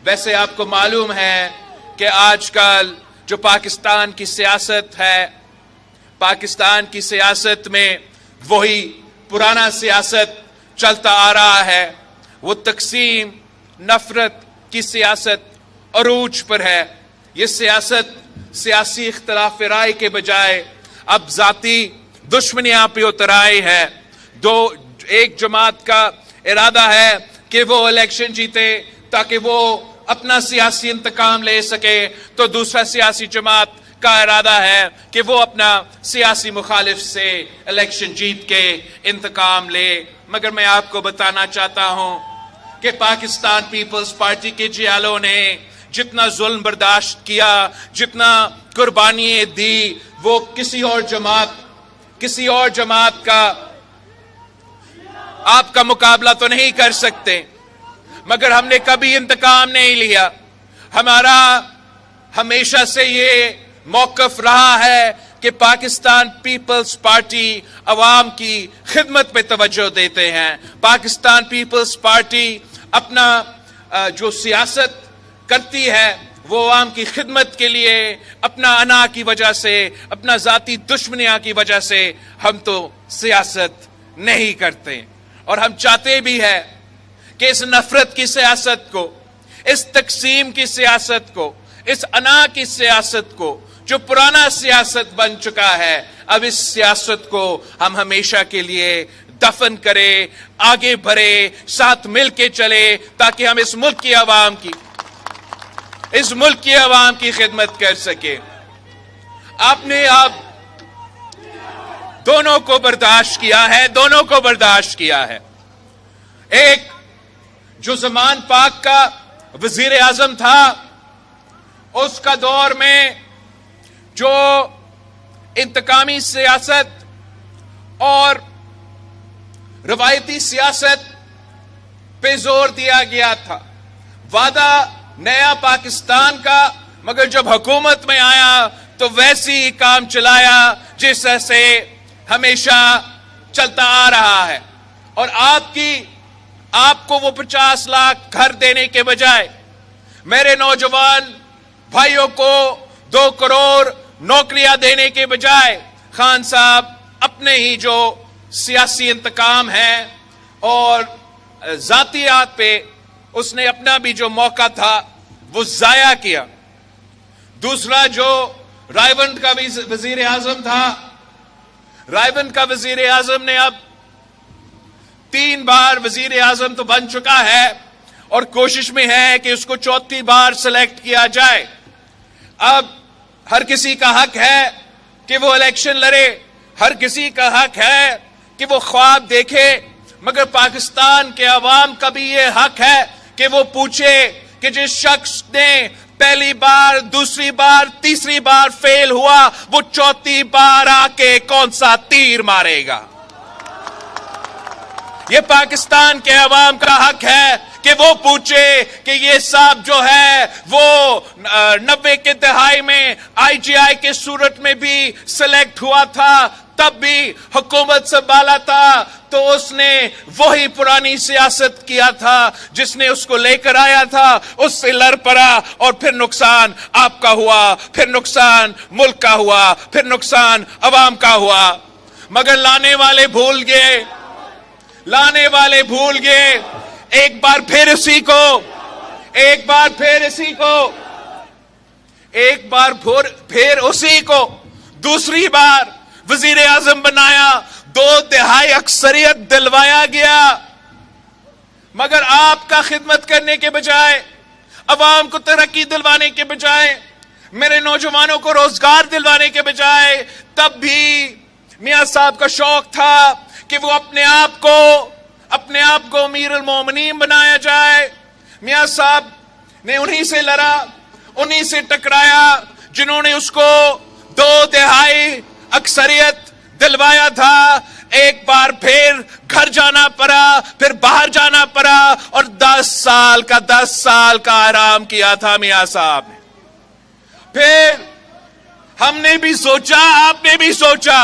ویسے آپ کو معلوم ہے کہ آج کل جو پاکستان کی سیاست ہے، پاکستان کی سیاست میں وہی پرانا سیاست چلتا آ رہا ہے. وہ تقسیم، نفرت کی سیاست عروج پر ہے. یہ سیاست سیاسی اختلاف رائے کے بجائے اب ذاتی دشمنیاں پہ اتر آئی ہے. ایک جماعت کا ارادہ ہے کہ وہ الیکشن جیتے تاکہ وہ اپنا سیاسی انتقام لے سکے، تو دوسرا سیاسی جماعت کا ارادہ ہے کہ وہ اپنا سیاسی مخالف سے الیکشن جیت کے انتقام لے. مگر میں آپ کو بتانا چاہتا ہوں کہ پاکستان پیپلز پارٹی کے جیالوں نے جتنا ظلم برداشت کیا، جتنا قربانی دی، وہ کسی اور جماعت کا آپ کا مقابلہ تو نہیں کر سکتے. مگر ہم نے کبھی انتقام نہیں لیا. ہمارا ہمیشہ سے یہ موقف رہا ہے کہ پاکستان پیپلز پارٹی عوام کی خدمت پہ توجہ دیتے ہیں. پاکستان پیپلز پارٹی اپنا جو سیاست کرتی ہے وہ عوام کی خدمت کے لیے، اپنا انا کی وجہ سے، اپنا ذاتی دشمنیاں کی وجہ سے ہم تو سیاست نہیں کرتے. اور ہم چاہتے بھی ہیں کہ اس نفرت کی سیاست کو، اس تقسیم کی سیاست کو، اس انا کی سیاست کو، جو پرانا سیاست بن چکا ہے، اب اس سیاست کو ہم ہمیشہ کے لیے دفن کرے، آگے بڑھے، ساتھ مل کے چلے، تاکہ ہم اس ملک کی عوام کی خدمت کر سکے. آپ نے دونوں کو برداشت کیا ہے. ایک جو زمان پاک کا وزیر اعظم تھا، اس کا دور میں جو انتقامی سیاست اور روایتی سیاست پہ زور دیا گیا تھا، وعدہ نیا پاکستان کا، مگر جب حکومت میں آیا تو ویسی ہی کام چلایا جس سے ہمیشہ چلتا آ رہا ہے. اور آپ کو وہ 50 لاکھ گھر دینے کے بجائے میرے نوجوان بھائیوں کو 2 کروڑ نوکریاں دینے کے بجائے خان صاحب اپنے ہی جو سیاسی انتقام ہے اور ذاتیات پہ اس نے اپنا بھی جو موقع تھا وہ ضائع کیا. دوسرا جو رائیونڈ کا وزیر اعظم تھا، رائیونڈ کا وزیر اعظم نے اب 3 بار وزیر اعظم تو بن چکا ہے اور کوشش میں ہے کہ اس کو 4تھی بار سلیکٹ کیا جائے. اب ہر کسی کا حق ہے کہ وہ الیکشن لڑے، ہر کسی کا حق ہے کہ وہ خواب دیکھے، مگر پاکستان کے عوام کا بھی یہ حق ہے کہ وہ پوچھے کہ جس شخص نے پہلی بار، دوسری بار، تیسری بار فیل ہوا، وہ 4تھی بار آ کے کون سا تیر مارے گا. یہ پاکستان کے عوام کا حق ہے کہ وہ پوچھے کہ یہ صاحب جو ہے وہ 90 کے دہائی میں IGI کے صورت میں بھی سلیکٹ ہوا تھا، تب بھی حکومت سنبھالا تھا تو اس نے وہی پرانی سیاست کیا تھا جس نے اس کو لے کر آیا تھا، اس سے لڑ پڑا اور پھر نقصان آپ کا ہوا، پھر نقصان ملک کا ہوا، پھر نقصان عوام کا ہوا. مگر لانے والے بھول گئے ایک بار پھر اسی کو دوسری بار وزیر اعظم بنایا، 2 تہائی اکثریت دلوایا گیا. مگر آپ کا خدمت کرنے کے بجائے، عوام کو ترقی دلوانے کے بجائے، میرے نوجوانوں کو روزگار دلوانے کے بجائے، تب بھی میاں صاحب کا شوق تھا کہ وہ اپنے آپ کو امیر المومنین بنایا جائے. میاں صاحب نے انہی سے لڑا، انہی سے ٹکرایا جنہوں نے اس کو 2 تہائی اکثریت دلوایا تھا. ایک بار پھر گھر جانا پڑا، پھر باہر جانا پڑا اور 10 سال کا آرام کیا تھا میاں صاحب نے. پھر ہم نے بھی سوچا، آپ نے بھی سوچا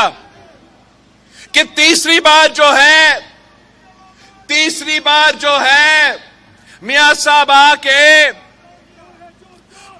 کہ تیسری بار جو ہے میاں صاحب آ کے